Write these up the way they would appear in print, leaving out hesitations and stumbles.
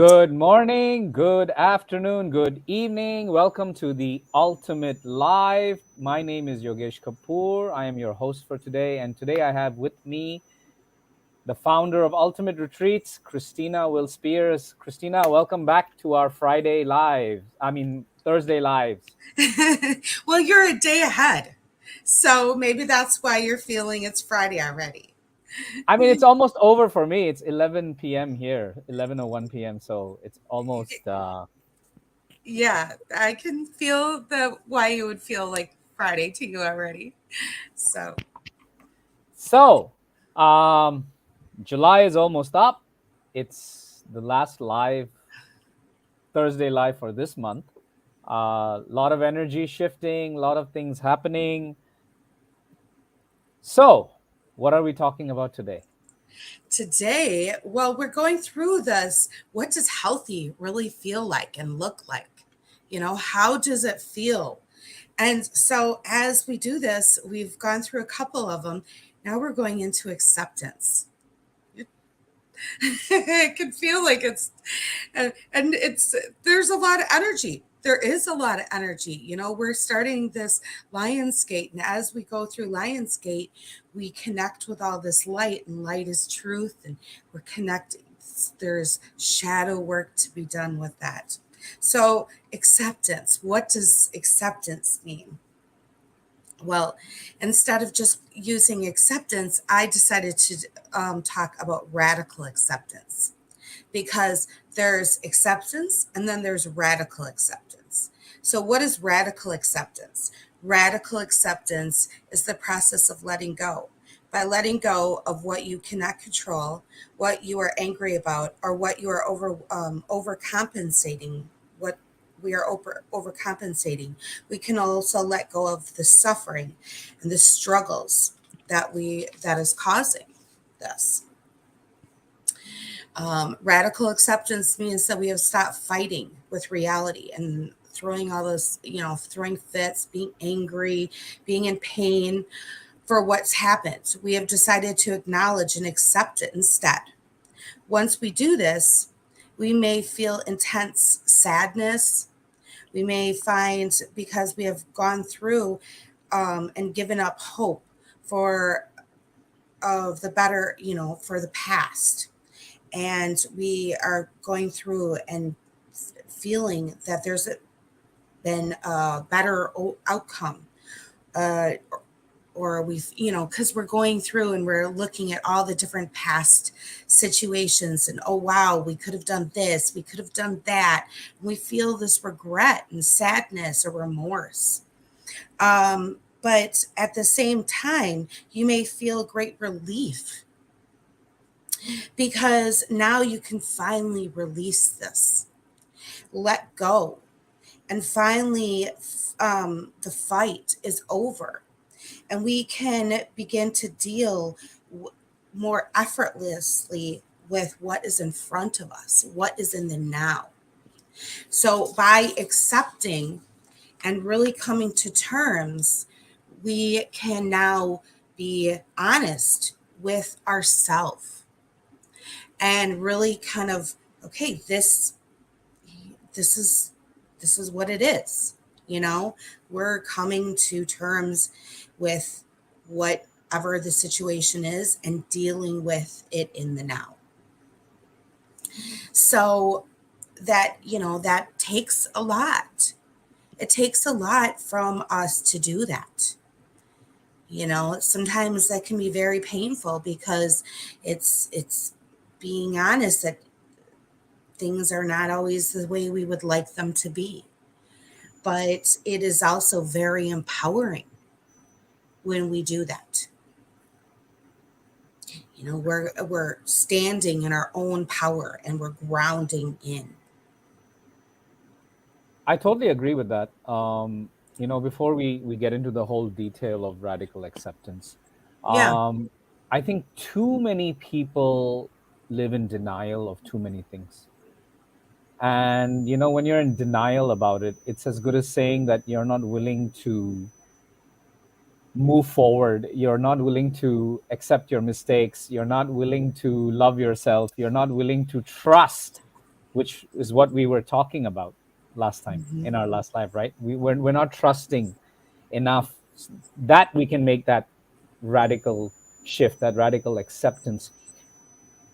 Good morning, good afternoon, good evening. Welcome to the Ultimate Live. My name is Yogesh Kapoor. I am your host for today, and today I have with me the founder of Ultimate Retreats, Christina Will Spears. Christina, welcome back to our Friday lives. Thursday lives. Well, you're a day ahead. So maybe that's why you're feeling it's Friday already. It's almost over for me. It's 11 p.m. here, 11:01 p.m. So it's almost Yeah, I can feel the why you would feel like Friday to you already. So, So, um, July is almost up. It's the last live Thursday live for this month. A lot of energy shifting, a lot of things happening. So, what are we talking about today? today, well, we're going through this. What does healthy really feel like and look like? How does it feel? And so, as we do this, we've gone through a couple of them. Now we're going into acceptance. It can feel like and it's there's a lot of energy. There is a lot of energy. We're starting this Lionsgate, and as we go through Lionsgate, we connect with all this light, and light is truth, and we're connecting. There's shadow work to be done with that. So, acceptance. What does acceptance mean? Well, instead of just using acceptance, I decided to talk about radical acceptance, because there's acceptance and then there's radical acceptance. So, what is radical acceptance? Radical acceptance is the process of letting go. By letting go of what you cannot control, what you are angry about, or what you are overcompensating, what we are overcompensating. We can also let go of the suffering and the struggles that is causing this. Radical acceptance means that we have stopped fighting with reality and throwing all those, throwing fits, being angry, being in pain for what's happened. We have decided to acknowledge and accept it instead. Once we do this, we may feel intense sadness. We may find, because we have gone through and given up hope for of the better, for the past, and we are going through and feeling that there's been a better outcome, uh, or we've, because we're going through and we're looking at all the different past situations, and oh wow, we could have done this, we could have done that, and we feel this regret and sadness or remorse. But at the same time, you may feel great relief, because now you can finally release this, let go, and finally the fight is over, and we can begin to deal more effortlessly with what is in front of us, what is in the now. So by accepting and really coming to terms, we can now be honest with ourselves and really kind of, okay, this is this is what it is. We're coming to terms with whatever the situation is and dealing with it in the now. So that takes a lot. It takes a lot from us to do that. Sometimes that can be very painful, because it's being honest that things are not always the way we would like them to be. But it is also very empowering when we do that. We're standing in our own power, and we're grounding in. I totally agree with that. Before we get into the whole detail of radical acceptance, Yeah. um, I think too many people live in denial of too many things. And when you're in denial about it, it's as good as saying that you're not willing to move forward. You're not willing to accept your mistakes. You're not willing to love yourself. You're not willing to trust. which is what we were talking about last time Mhm. in our last live, right? We're not trusting enough that we can make that radical shift, that radical acceptance.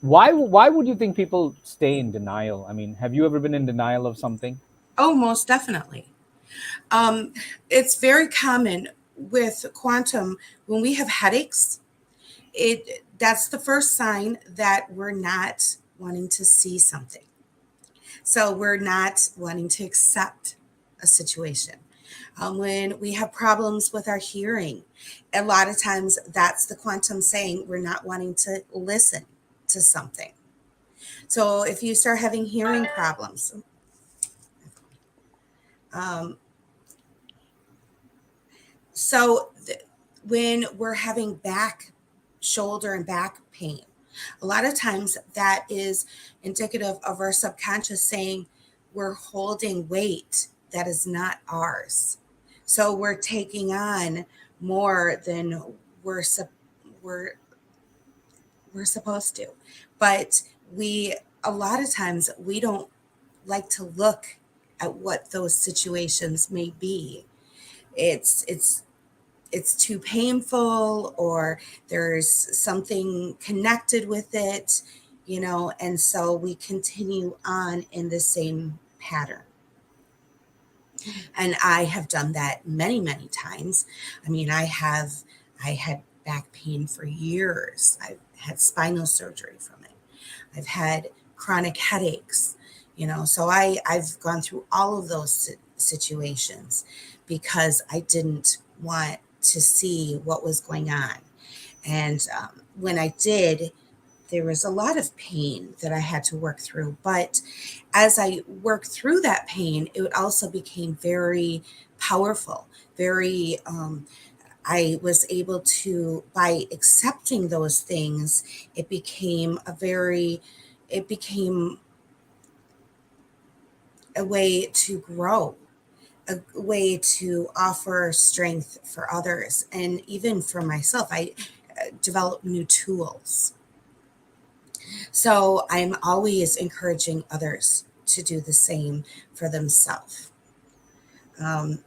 Why would you think people stay in denial? I mean, have you ever been in denial of something? Oh, most definitely. Um, it's very common with quantum when we have headaches. That's the first sign that we're not wanting to see something. So we're not wanting to accept a situation. When we have problems with our hearing, a lot of times that's the quantum saying we're not wanting to listen to something. So if you start having hearing problems, um, so when we're having shoulder and back pain, a lot of times that is indicative of our subconscious saying we're holding weight that is not ours. So we're taking on more than we're we're we're supposed to. But we a lot of times we don't like to look at what those situations may be. It's it's too painful, or there's something connected with it, and so we continue on in the same pattern. And I have done that many, many times. I mean, I had back pain for years. I've had spinal surgery from it. I've had chronic headaches, so I've gone through all of those situations because I didn't want to see what was going on. And when I did, there was a lot of pain that I had to work through. But as I worked through that pain, it also became very powerful, very, I was able to, by accepting those things, it became it became a way to grow, a way to offer strength for others. And even for myself, I developed new tools. So I'm always encouraging others to do the same for themselves. Um,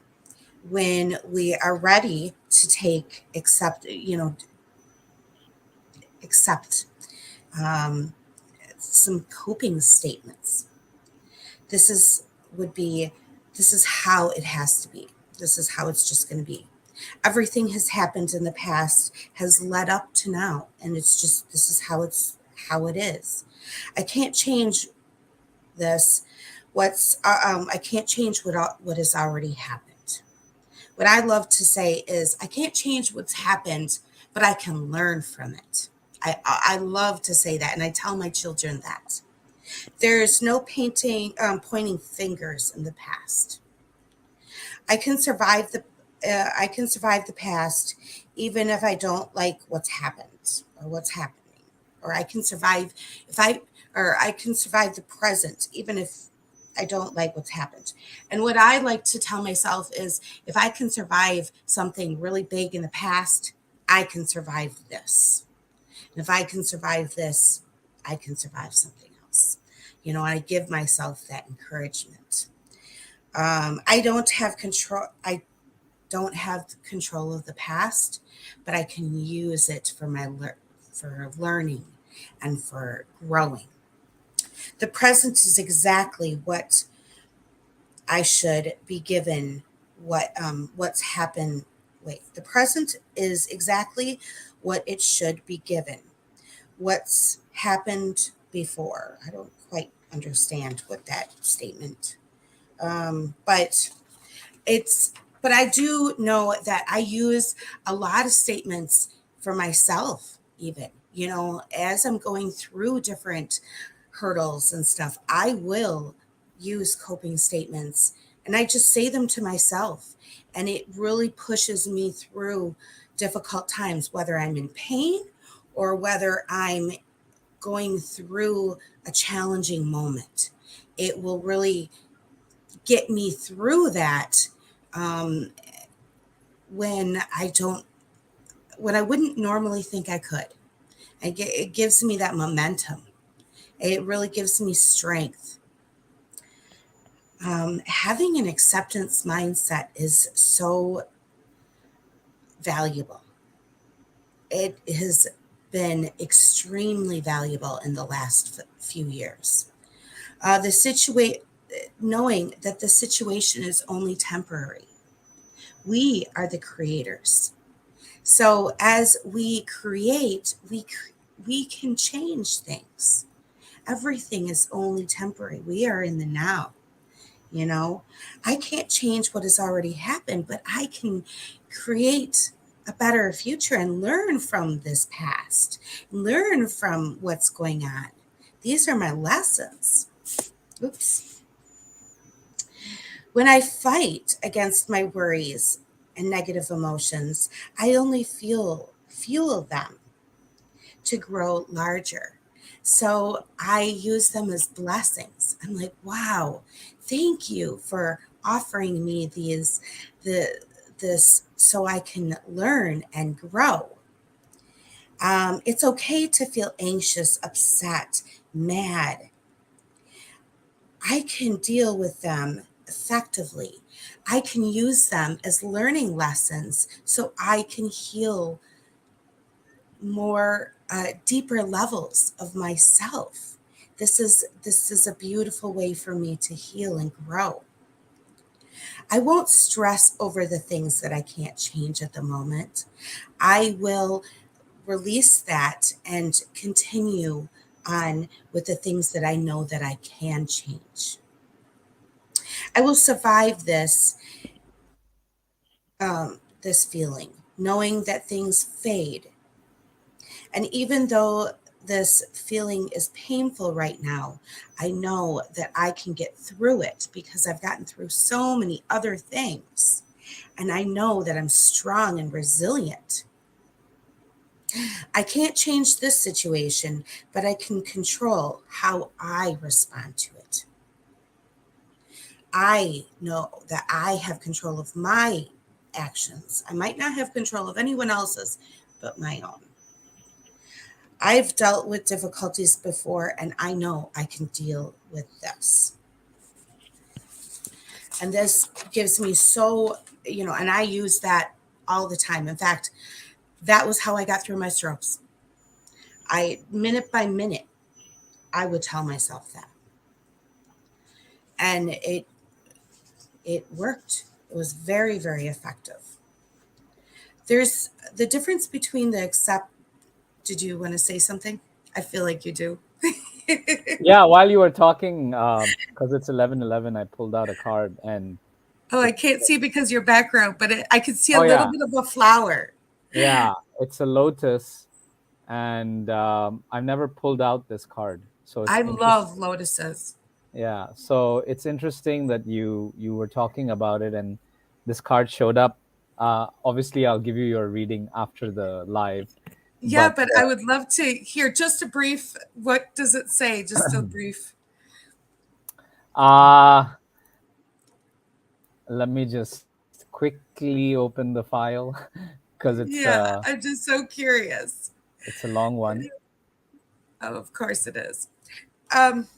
when we are ready to accept um, some coping statements. This is would be this is how it has to be. This is how it's just going to be. Everything has happened in the past, has led up to now, and it's just this is how it is. I can't change this. I can't change what has already happened. What I love to say is I can't change what's happened, but I can learn from it. I love to say that, and I tell my children that there's no pointing fingers in the past. I can survive I can survive the past even if I don't like what's happened or what's happening, or I can survive if I or I can survive the present even if I don't like what's happened. And what I like to tell myself is if I can survive something really big in the past, I can survive this. And if I can survive this, I can survive something else. I give myself that encouragement. I don't have control. I don't have control of the past, but I can use it for for learning and for growing. The present is exactly what I should be given. What's happened. Wait, the present is exactly what it should be given. What's happened before. I don't quite understand what that statement. But it's but I do know that I use a lot of statements for myself, even, as I'm going through different hurdles and stuff. I will use coping statements, and I just say them to myself, and it really pushes me through difficult times, whether I'm in pain or whether I'm going through a challenging moment. It will really get me through that, um, when I don't, when I wouldn't normally think I could. It gives me that momentum. It really gives me strength. Having an acceptance mindset is so valuable. It has been extremely valuable in the last few years. The situation, knowing that the situation is only temporary. We are the creators. So as we create, we can change things. Everything is only temporary. We are in the now. You know, I can't change what has already happened, but I can create a better future and learn from this past, learn from what's going on. These are my lessons. Oops. When I fight against my worries and negative emotions, I only fuel them to grow larger. So I use them as blessings. I'm like, wow, thank you for offering me the this so I can learn and grow. It's okay to feel anxious, upset, mad. I can deal with them effectively. I can use them as learning lessons so I can heal more deeper levels of myself. This is a beautiful way for me to heal and grow. I won't stress over the things that I can't change at the moment. I will release that and continue on with the things that I know that I can change. I will survive this feeling, knowing that things fade. And even though this feeling is painful right now, I know that I can get through it because I've gotten through so many other things. And I know that I'm strong and resilient. I can't change this situation, but I can control how I respond to it. I know that I have control of my actions. I might not have control of anyone else's, but my own. I've dealt with difficulties before and I know I can deal with this. And this gives me so, and I use that all the time. In fact, that was how I got through my strokes. Minute by minute, I would tell myself that. And it worked. It was very, very effective. There's the difference between the accept. Did you want to say something? I feel like you do. Yeah, while you were talking, because it's 11:11, I pulled out a card and Oh, I it's can't see because your background, but I could see a oh little yeah, bit of a flower. yeah, it's a lotus, and I've never pulled out this card, so it's I interesting. love lotuses. Yeah, so it's interesting that you were talking about it, and this card showed up. Obviously, I'll give you your reading after the live, Yeah, but but I would love to hear just a brief. What does it say? Just a brief. uh let me just quickly open the file because Yeah, I'm just so curious. it's a long one. Oh, of course it is. Um,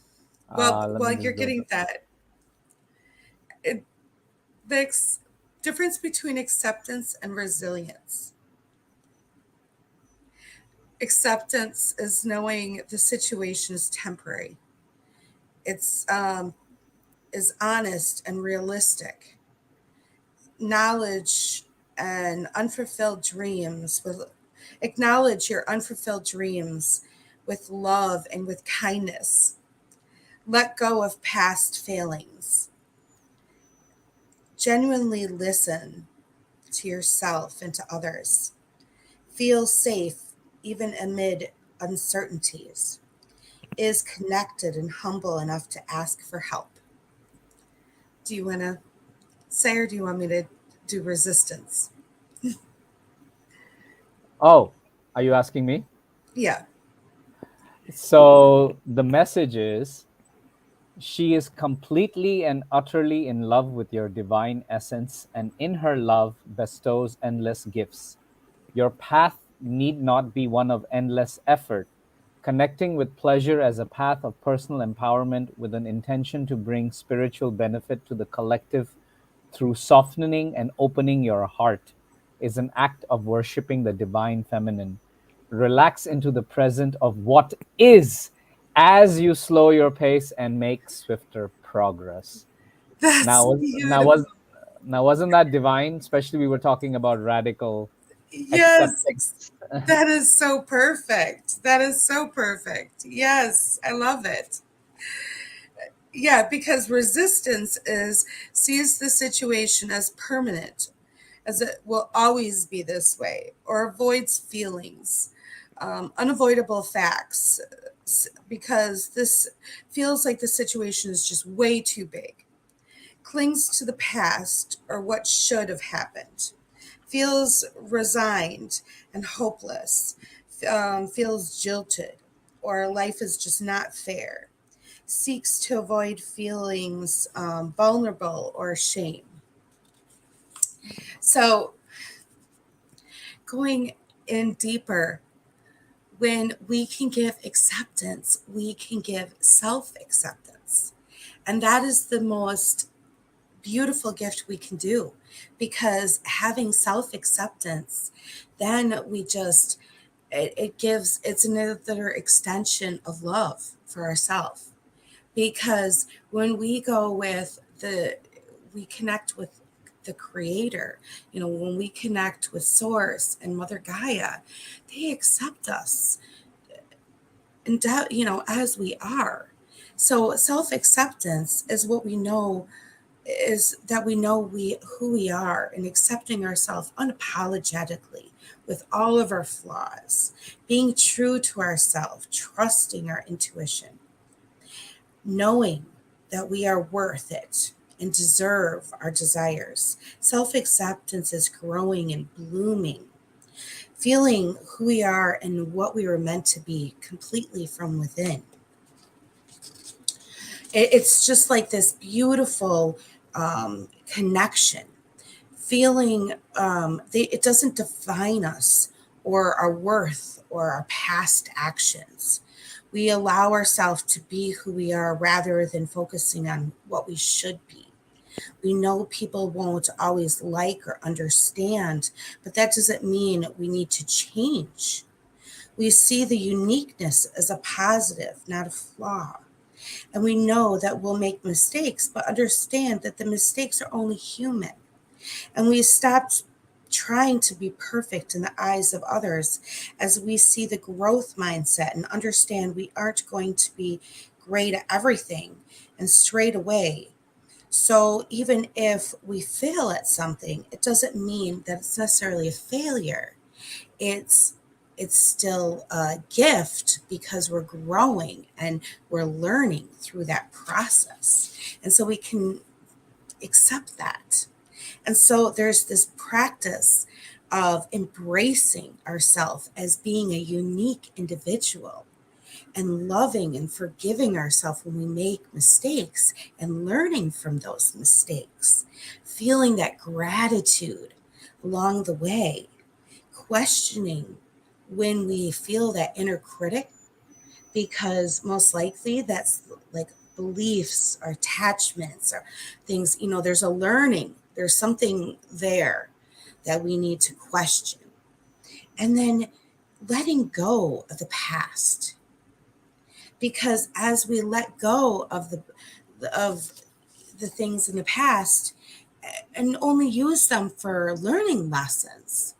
well, Let me while you're just go getting to that, it, the difference between acceptance and resilience. Acceptance is knowing the situation is temporary. It's is honest and realistic. Knowledge and unfulfilled dreams with acknowledge your unfulfilled dreams with love and with kindness. Let go of past failings. Genuinely listen to yourself and to others. Feel safe even amid uncertainties. Is connected and humble enough to ask for help. Do you want to say, or do you want me to do resistance? Oh, are you asking me? Yeah. So the message is she is completely and utterly in love with your divine essence, and in her love bestows endless gifts. Your path need not be one of endless effort. connecting with pleasure as a path of personal empowerment with an intention to bring spiritual benefit to the collective through softening and opening your heart is an act of worshiping the divine feminine. Relax into the present of what is as you slow your pace and make swifter progress. That's Now, now beautiful. was now wasn't that divine? Especially we were talking about radical Yes, acceptance. that is so perfect. That is so perfect. Yes, I love it. Yeah, because resistance is sees the situation as permanent, as it will always be this way, or avoids feelings, unavoidable facts, because this feels like the situation is just way too big, clings to the past or what should have happened, feels resigned and hopeless, feels jilted, or life is just not fair, seeks to avoid feelings vulnerable or shame. So, going in deeper, when we can give acceptance, we can give self acceptance. And that is the most beautiful gift we can do, because having self acceptance, then it gives, it's another extension of love for ourselves. Because when we go with we connect with the creator, when we connect with source and Mother Gaia, they accept us and as we are. So self acceptance is what we know, is that we know who we are, and accepting ourselves unapologetically with all of our flaws, being true to ourselves, trusting our intuition, knowing that we are worth it and deserve our desires. Self acceptance is growing and blooming, feeling who we are and what we were meant to be completely from within. It's just like this beautiful connection, feeling it doesn't define us or our worth or our past actions. We allow ourselves to be who we are rather than focusing on what we should be. We know people won't always like or understand, but that doesn't mean we need to change. We see the uniqueness as a positive, not a flaw. And we know that we'll make mistakes, but understand that the mistakes are only human. And we stop trying to be perfect in the eyes of others as we see the growth mindset and understand we aren't going to be great at everything and straight away. So even if we fail at something, it doesn't mean that it's necessarily a failure. It's it's still a gift because we're growing and we're learning through that process. And so we can accept that. And so there's this practice of embracing ourselves as being a unique individual and loving and forgiving ourselves when we make mistakes and learning from those mistakes, feeling that gratitude along the way, questioning when we feel that inner critic, because most likely that's like beliefs or attachments or things, there's a learning, there's something there that we need to question. And then letting go of the past, because as we let go of the things in the past and only use them for learning lessons,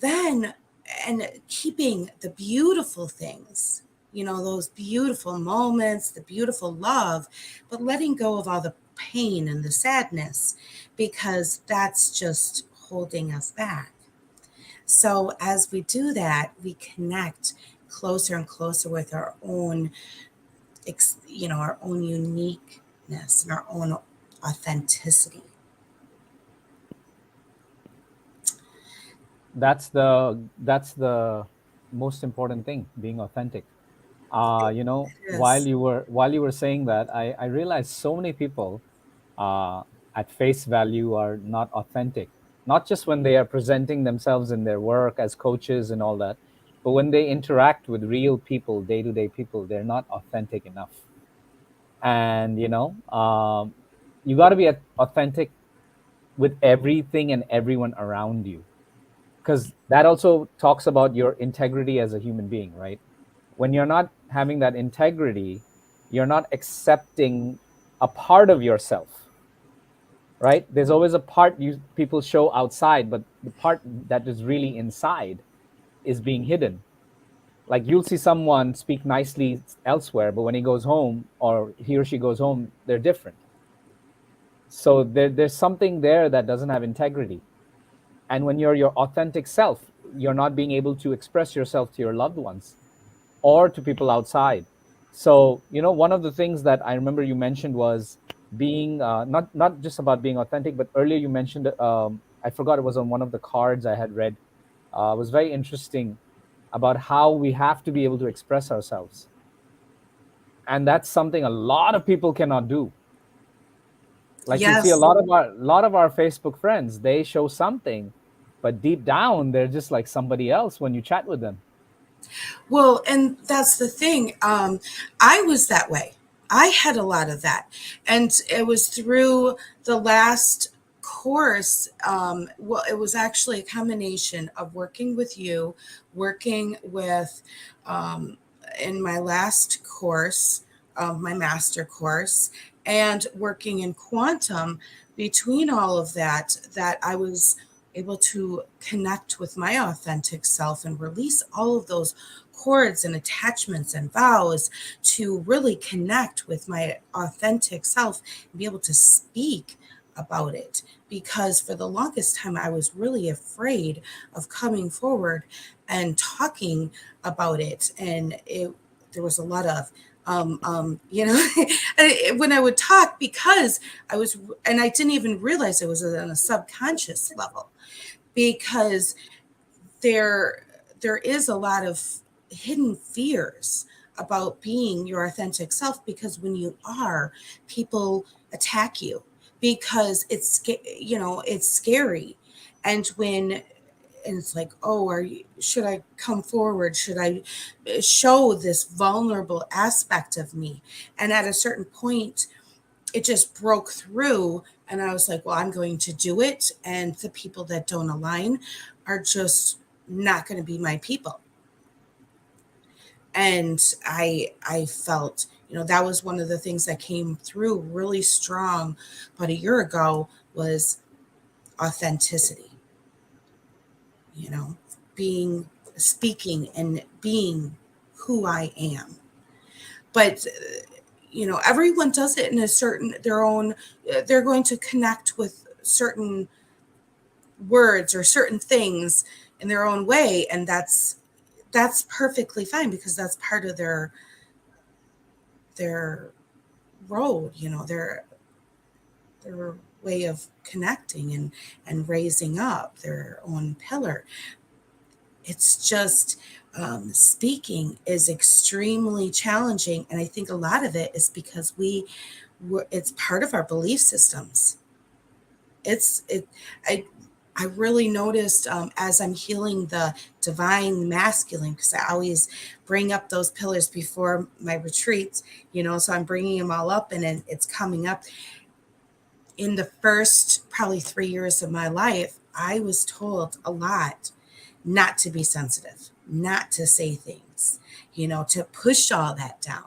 then and keeping the beautiful things, those beautiful moments, the beautiful love, but letting go of all the pain and the sadness, because that's just holding us back. So as we do that, we connect closer and closer with our own, our own uniqueness and our own authenticity. That's the most important thing, being authentic. While Yes. you were saying that, I realized so many people uh, at face value are not authentic, not just when they are presenting themselves in their work as coaches and all that, but when they interact with real people, day-to-day people, they're not authentic enough. And you got to be authentic with everything and everyone around you, because that also talks about your integrity as a human being, right? When you're not having that integrity, you're not accepting a part of yourself, right? There's always a part you people show outside, but the part that is really inside is being hidden. Like, you'll see someone speak nicely elsewhere, but when he goes home, or he or she goes home, they're different. So there's something there that doesn't have integrity. And when you're your authentic self, you're not being able to express yourself to your loved ones or to people outside. So, one of the things that I remember you mentioned was being not just about being authentic, but earlier you mentioned, I forgot, it was on one of the cards I had read. It was very interesting about how we have to be able to express ourselves, and that's something a lot of people cannot do. Like, you see a Yes. lot of our Facebook friends, they show something, but deep down they're just like somebody else when you chat with them. Well, and that's the thing. I was that way. I had a lot of that. And it was through the last course. Well, it was actually a combination of working with you, working with, um, in my last course, my master course, and working in quantum. Between all of that, that I was able to connect with my authentic self and release all of those cords and attachments and vows, to really connect with my authentic self and be able to speak about it. Because for the longest time, I was really afraid of coming forward and talking about it. And there was a lot of, when I would talk, because I was, and I didn't even realize it was on a subconscious level, because there there is a lot of hidden fears about being your authentic self, because when you are, people attack you, because it's scary. And when, and it's like, oh, should I come forward, should I show this vulnerable aspect of me? And at a certain point, it just broke through, and I was like, well, I'm going to do it, and the people that don't align are just not going to be my people. And I felt, that was one of the things that came through really strong about a year ago, was authenticity, you know being, speaking and being who I am. But everyone does it in a certain, their own, they're going to connect with certain words or certain things in their own way, and that's perfectly fine, because that's part of their road, their way of connecting and raising up their own pillar. It's just, speaking is extremely challenging, and I think a lot of it is because it's part of our belief systems. It i i really noticed, as I'm healing the divine masculine, because I always bring up those pillars before my retreats, so I'm bringing them all up, and then it's coming up. In the first probably 3 years of my life, I was told a lot not to be sensitive, not to say things, to push all that down.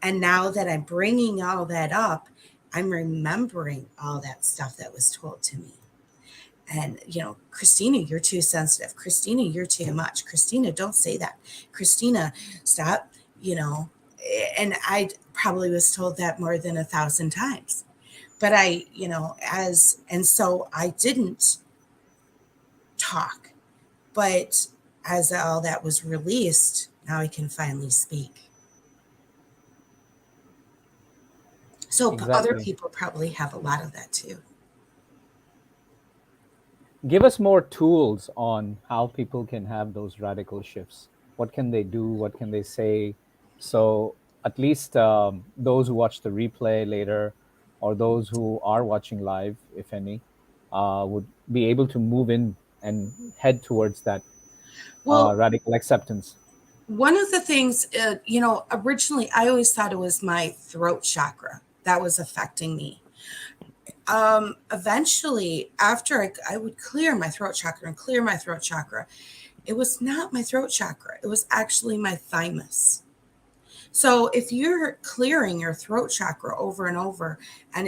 And now that I'm bringing all that up, I'm remembering all that stuff that was told to me. And, Christina, you're too sensitive. Christina, you're too much. Christina, don't say that. Christina, stop, you know. And I probably was told that more than 1,000 times. But and so I didn't talk. But as all that was released, now I can finally speak. So other Exactly. people probably have a lot of that too. Give us more tools on how people can have those radical shifts. What can they do? What can they say? So at least those who watch the replay later, or those who are watching live, if any, would be able to move in and head towards that. Well, radical acceptance. one of the things, originally I always thought it was my throat chakra that was affecting me. Eventually, after I would clear my throat chakra and clear my throat chakra, it was not my throat chakra. It was actually my thymus. So if you're clearing your throat chakra over and over and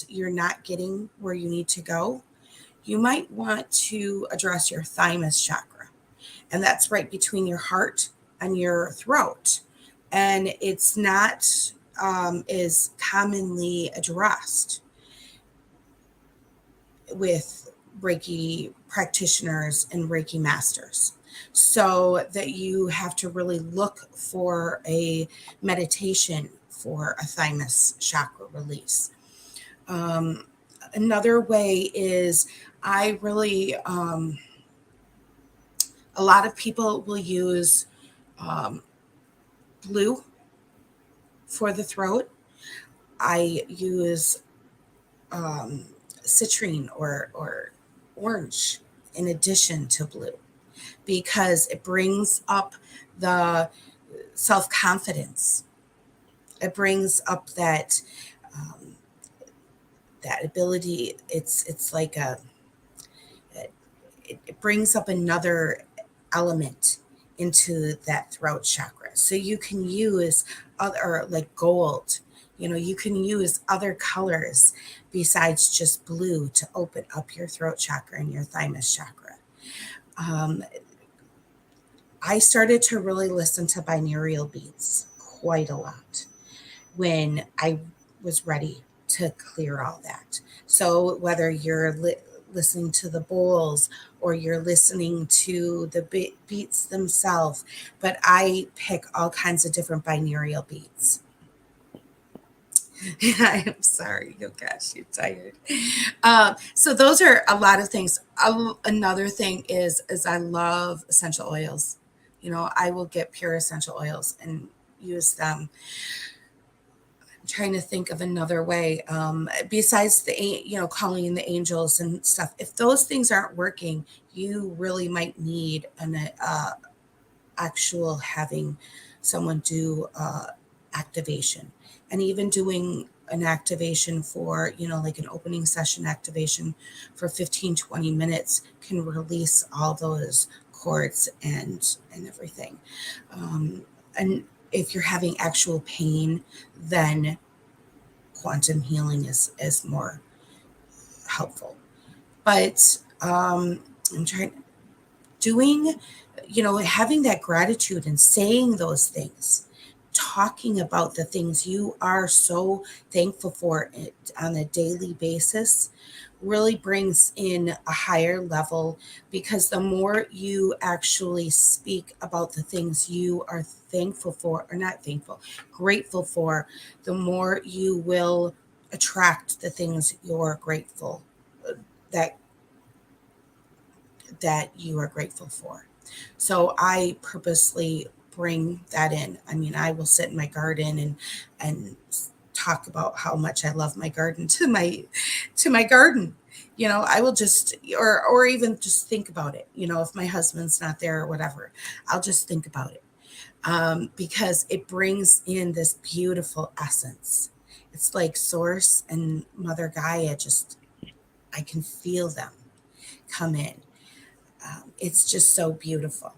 you're not getting where you need to go, you might want to address your thymus chakra. And that's right between your heart and your throat. And it's not is commonly addressed with Reiki practitioners and Reiki masters. So that you have to really look for a meditation for a thymus chakra release. Um, Another way is I really, a lot of people will use um, blue for the throat. I use um, citrine or orange in addition to blue because it brings up the self confidence. It brings up um, that ability. It's like it brings up another element into that throat chakra. So you can use other like gold. You can use other colors besides just blue to open up your throat chakra and your thymus chakra. Um, I started to really listen to binaural beats quite a lot when I was ready to clear all that. So whether you're listening to the bowls or you're listening to the beats themselves, but I pick all kinds of different binaural beats. I am sorry. Oh gosh, you're tired. So those are a lot of things. Another thing is I love essential oils. I will get pure essential oils and use them. I'm trying to think of another way besides calling in the angels and stuff. If those things aren't working, you really might need an actual having someone do activation, and even doing an activation for like an opening session activation for 15-20 minutes can release all those cords and everything. And if you're having actual pain, then quantum healing is more helpful. But I'm trying doing, having that gratitude and saying those things, talking about the things you are so thankful for on a daily basis really brings in a higher level, because the more you actually speak about the things you are thankful for, or not thankful, grateful for, the more you will attract the things you're grateful that that you are grateful for. So I purposely bring that in. I mean, I will sit in my garden and talk about how much I love my garden to my garden. I will just or even just think about it. If my husband's not there or whatever, I'll just think about it because it brings in this beautiful essence. It's like Source and Mother Gaia. Just I can feel them come in. It's just so beautiful.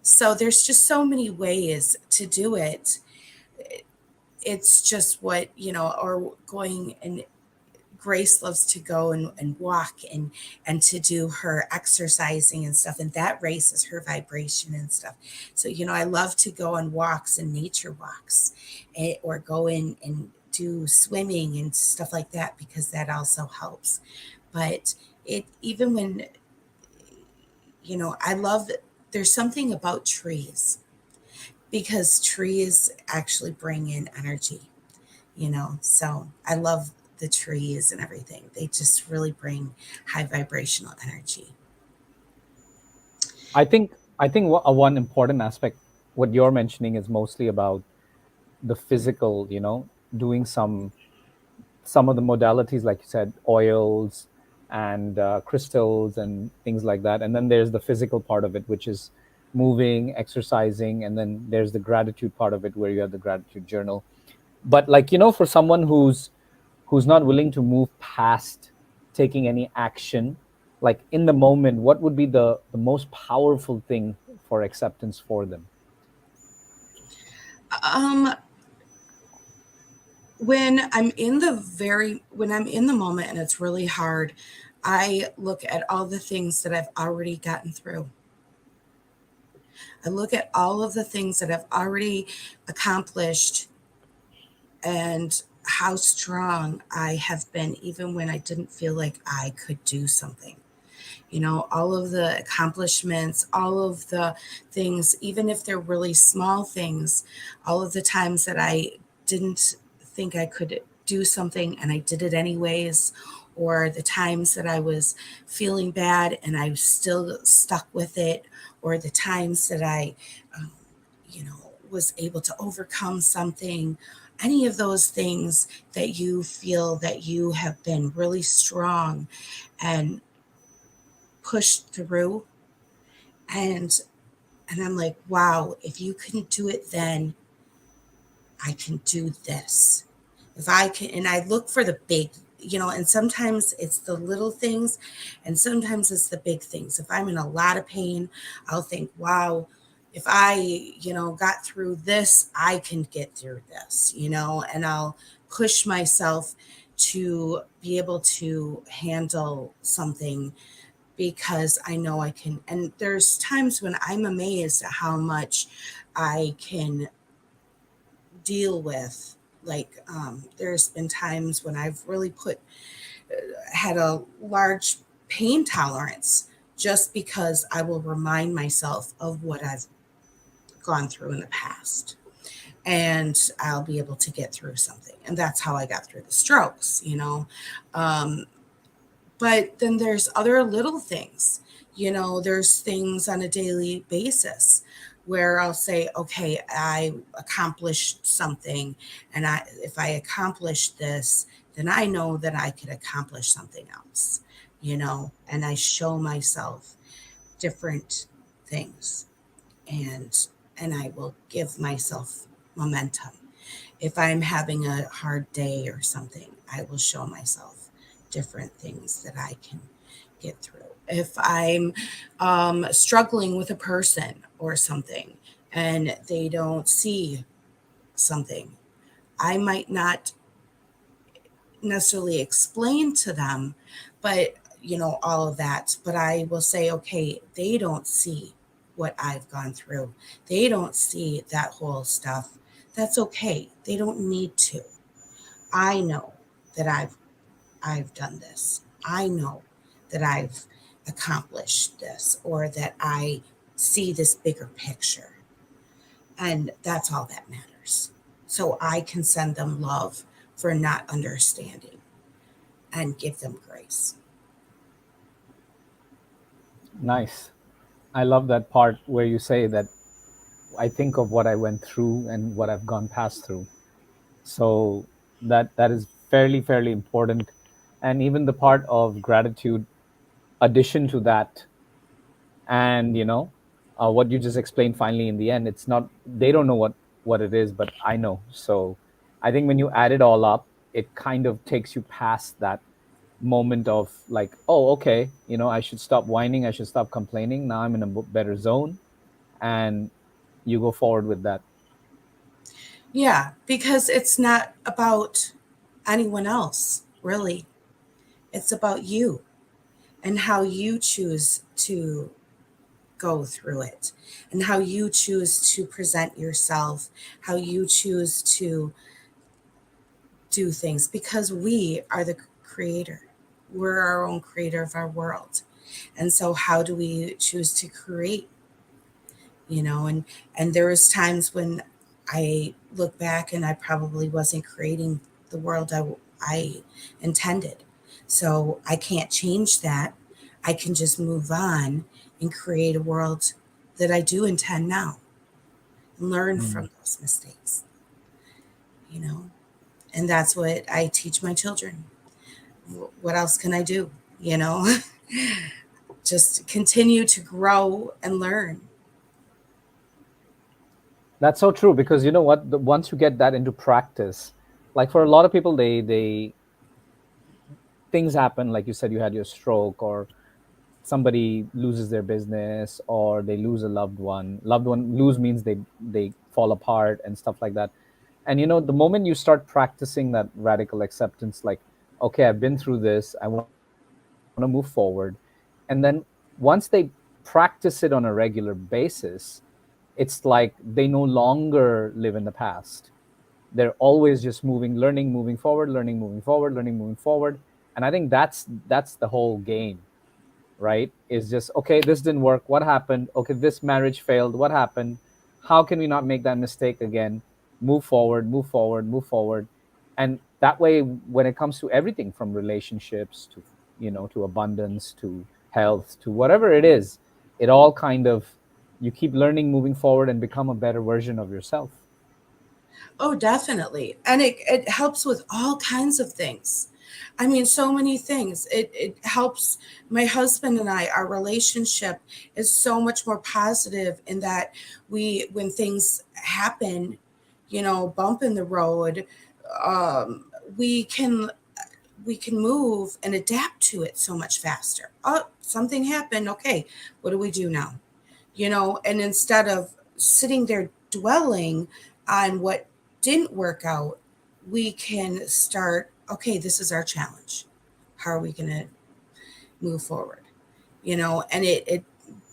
So there's just so many ways to do it. It's just or going, and Grace loves to go and walk and to do her exercising and stuff, and that raises her vibration and stuff. So I love to go on walks and nature walks, or go in and do swimming and stuff like that, because that also helps. But it even when I love that there's something about trees, because trees actually bring in energy. So I love the trees and everything. They just really bring high vibrational energy. I think one important aspect, what you're mentioning, is mostly about the physical. Doing some of the modalities, like you said, oils and crystals and things like that. And then there's the physical part of it, which is moving, exercising, and then there's the gratitude part of it where you have the gratitude journal. But like, for someone who's not willing to move past taking any action, like in the moment, what would be the most powerful thing for acceptance for them? Um, when I'm in the moment and it's really hard, I look at all the things that I've already gotten through. I look at all of the things that I've already accomplished and how strong I have been, even when I didn't feel like I could do something. All of the accomplishments, all of the things, even if they're really small things, all of the times that I didn't think I could do something and I did it anyways, or the times that I was feeling bad and I still stuck with it, or the times that I, um, was able to overcome something. Any of those things that you feel that you have been really strong and pushed through, and I'm like, wow, if you couldn't do it then, I can do this. If I can, and I look for the big, and sometimes it's the little things and sometimes it's the big things. If I'm in a lot of pain, I'll think, wow, if I, got through this, I can get through this, and I'll push myself to be able to handle something because I know I can. And there's times when I'm amazed at how much I can deal with. Like, there's been times when I've really had a large pain tolerance just because I will remind myself of what I've gone through in the past. And I'll be able to get through something. And that's how I got through the strokes. Um, But then there's other little things. There's things on a daily basis where I'll say, okay, I accomplished something. And if I accomplished this, then I know that I could accomplish something else, and I show myself different things, and I will give myself momentum. If I'm having a hard day or something, I will show myself different things that I can get through. If I'm struggling with a person or something and they don't see something, I might not necessarily explain to them, but all of that. But I will say, okay, they don't see what I've gone through, they don't see that whole stuff. That's okay. They don't need to. I know that I've done this. I know that I've accomplished this or that I see this bigger picture. And that's all that matters. So I can send them love for not understanding and give them grace. Nice. I love that part where you say that I think of what I went through and what I've gone past through. So that is fairly important. And even the part of gratitude addition to that, and what you just explained finally in the end, it's not, they don't know what it is, but I know. So I think when you add it all up, it kind of takes you past that moment of like, oh, okay, I should stop whining, I should stop complaining, now I'm in a better zone, and you go forward with that. Yeah, because it's not about anyone else, really. It's about you and how you choose to go through it and how you choose to present yourself, how you choose to do things because we are the creator. We're our own creator of our world. And so how do we choose to create, and there was times when I look back and I probably wasn't creating the world I intended. So I can't change that. I can just move on and create a world that I do intend now and learn Mm. from those mistakes, you know. And that's what I teach my children. What else can I do? You know, just continue to grow and learn. That's so true, because you know what? Once you get that into practice, like for a lot of people, they things happen. Like you said, you had your stroke, or somebody loses their business, or they lose a loved one. Loved one lose means they fall apart and stuff like that. And you know, the moment you start practicing that radical acceptance, like, okay, I've been through this, I want to move forward. And then once they practice it on a regular basis, it's like they no longer live in the past. They're always just moving, learning, moving forward, learning, moving forward, learning, moving forward. And I think that's the whole game, right? Is just, okay, this didn't work, what happened? Okay, this marriage failed, what happened? How can we not make that mistake again? Move forward, move forward, move forward. And that way, when it comes to everything from relationships to, you know, to abundance, to health, to whatever it is, it all kind of, you keep learning, moving forward, and become a better version of yourself. Oh, definitely. And it helps with all kinds of things. I mean, so many things. It helps my husband and I, our relationship is so much more positive in that when things happen, bump in the road, um, we can we can move and adapt to it so much faster. Oh, something happened. Okay, what do we do now? And instead of sitting there dwelling on what didn't work out, we can start, okay, this is our challenge. How are we going to move forward? And it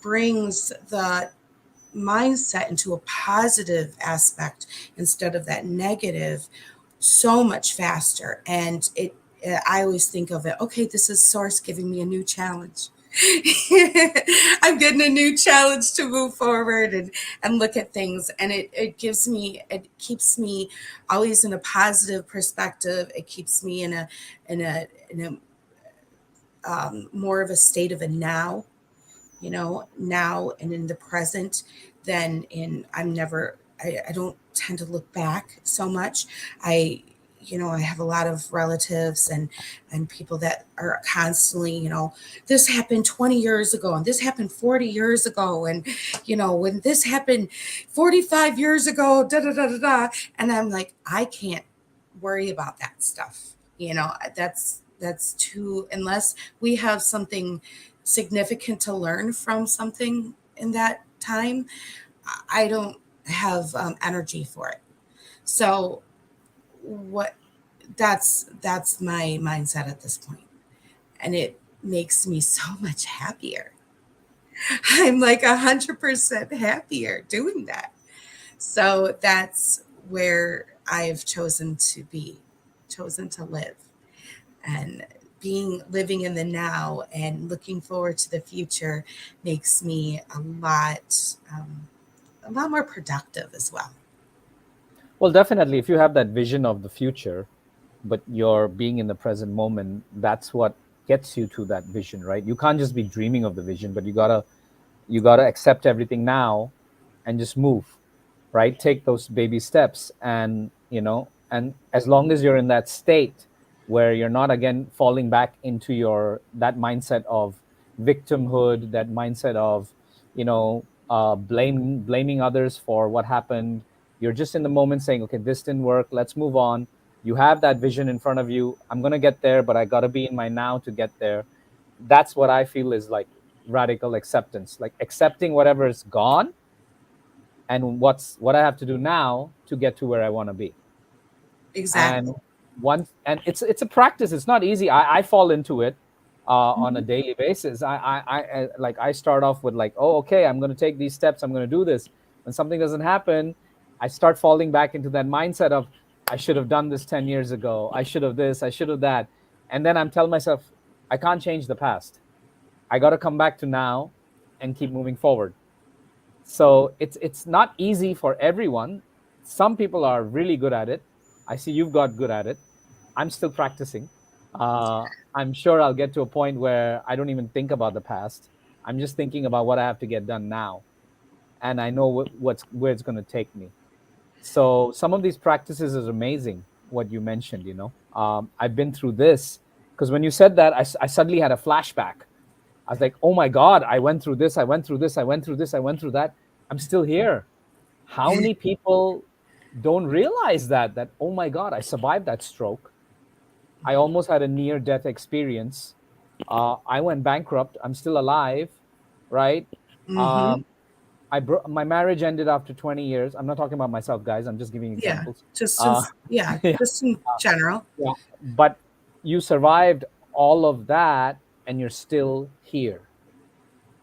brings the mindset into a positive aspect instead of that negative so much faster. And I always think of it, okay, this is source giving me a new challenge. I'm getting a new challenge to move forward and look at things. And it keeps me always in a positive perspective. It keeps me in a more of a state of a now and in the present than I don't tend to look back so much. I, I have a lot of relatives and people that are constantly, this happened 20 years ago and this happened 40 years ago. And, when this happened 45 years ago, da da da da da. And I'm like, I can't worry about that stuff. That's too, unless we have something significant to learn from something in that time, I don't have energy for it. So what that's my mindset at this point, and it makes me so much happier. I'm like 100% happier doing that. So that's where I've chosen to be, chosen to live, and living in the now and looking forward to the future makes me a lot more productive as well. Well, definitely, if you have that vision of the future, but you're being in the present moment, that's what gets you to that vision, right? You can't just be dreaming of the vision, but you gotta accept everything now and just move, right? Take those baby steps. And and as long as you're in that state where you're not again falling back into your that mindset of victimhood, that mindset of blaming others for what happened. You're just in the moment saying, okay, this didn't work, let's move on. You have that vision in front of you. I'm going to get there, but I got to be in my now to get there. That's what I feel is like radical acceptance, like accepting whatever is gone, and what I have to do now to get to where I want to be. Exactly. And it's a practice. It's not easy. I fall into it on a Mhm. daily basis. Like I start off with like, oh, okay, I'm going to take these steps, I'm going to do this. When something doesn't happen, I start falling back into that mindset of, I should have done this 10 years ago, I should have this, I should have that. And then I'm telling myself, I can't change the past, I got to come back to now and keep moving forward. So it's not easy for everyone. Some people are really good at it. I see you've got good at it. I'm still practicing. I'm sure I'll get to a point where I don't even think about the past. I'm just thinking about what I have to get done now, and I know what's where it's going to take me. So some of these practices is amazing. What you mentioned, I've been through this, because when you said that, I suddenly had a flashback. I was like, oh my God, I went through this, I went through this, I went through this, I went through that. I'm still here. How many people don't realize that, oh my God, I survived that stroke. I almost had a near death experience. I went bankrupt. I'm still alive, right? Mm-hmm. Um, my marriage ended after 20 years. I'm not talking about myself, guys. I'm just giving Yeah. examples. Uh, Yeah, yeah, just in general. yeah. But you survived all of that and you're still here.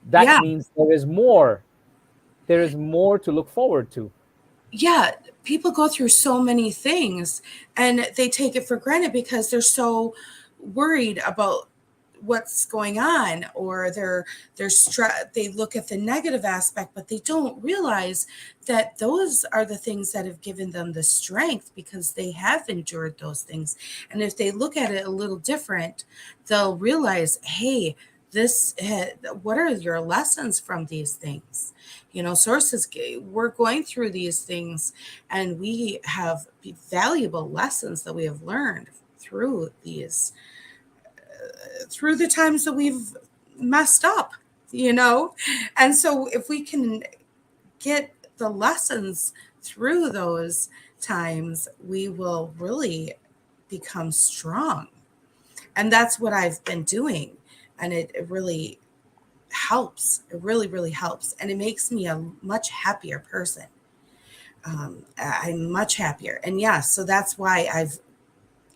That Yeah. means there is more. There is more to look forward to. Yeah. People go through so many things and they take it for granted because they're so worried about what's going on, or they look at the negative aspect, but they don't realize that those are the things that have given them the strength because they have endured those things. And if they look at it a little different, they'll realize, hey, this what are your lessons from these things? Sources, we're going through these things and we have valuable lessons that we have learned through the times that we've messed up. And so if we can get the lessons through those times, we will really become strong. And that's what I've been doing. And it really helps. It really, really helps. And it makes me a much happier person. I'm much happier. And yeah, so that's why I've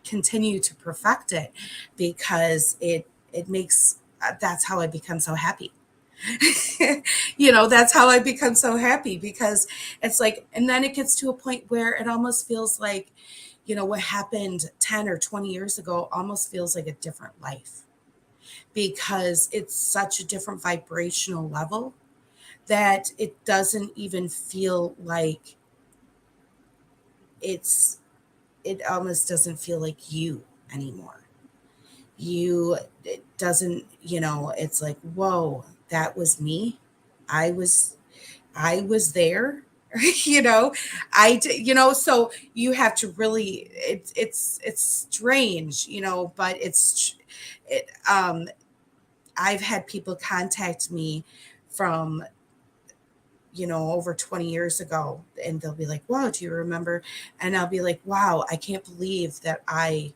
continued to perfect it, because it makes that's how I become so happy. That's how I become so happy, because it's like, and then it gets to a point where it almost feels like, what happened 10 or 20 years ago almost feels like a different life, because it's such a different vibrational level that it doesn't even feel like it's it almost doesn't feel like you anymore. It doesn't, it's like, whoa, that was me. I was i was there. you know so you have to really, it's strange, but it I've had people contact me from, over 20 years ago, and they'll be like, wow, do you remember? And I'll be like, wow, I can't believe that I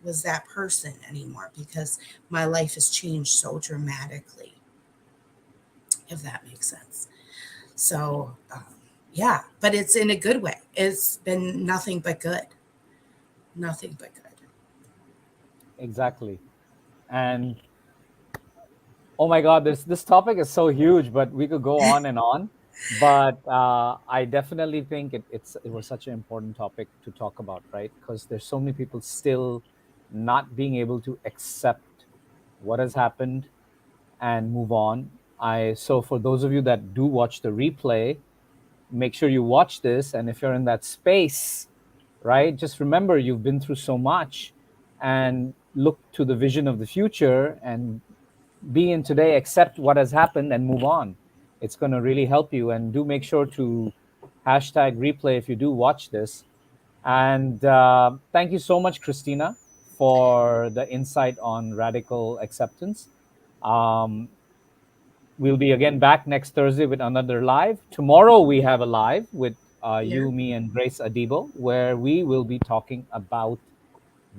was that person anymore, because my life has changed so dramatically, if that makes sense. So, yeah, but it's in a good way. It's been nothing but good. Nothing but good. Exactly. And oh my God, this topic is so huge, but we could go on and on. But I definitely think it was such an important topic to talk about, right? Because there's so many people still not being able to accept what has happened and move on. So for those of you that do watch the replay, make sure you watch this. And if you're in that space, right, just remember you've been through so much, and look to the vision of the future and be in today, accept what has happened, and move on. It's going to really help you. And do make sure to hashtag replay if you do watch this. And thank you so much, Christina, for the insight on radical acceptance. Um, we'll be again back next Thursday with another live. Tomorrow we have a live with Yeah. you, me, and Grace Adibo, where we will be talking about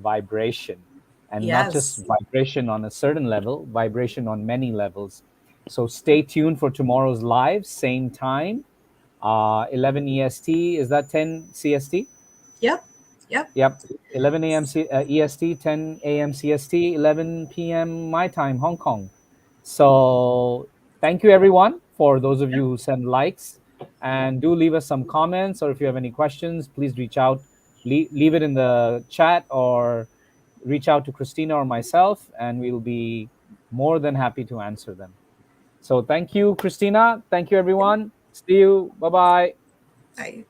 vibration, and not just Yes. vibration on a certain level, vibration on many levels. So stay tuned for tomorrow's live, same time, 11 EST. Is that 10 CST? Yep. Yep. Yep. 11 a.m. EST, 10 a.m. CST, 11 p.m. my time, Hong Kong. So thank you, everyone, for those of Yep. you who send likes. And do leave us some comments, or if you have any questions, please reach out. Leave it in the chat, or reach out to Christina or myself, and we'll be more than happy to answer them. So thank you, Christina. Thank you, Yep. everyone. See you. Bye bye. Bye.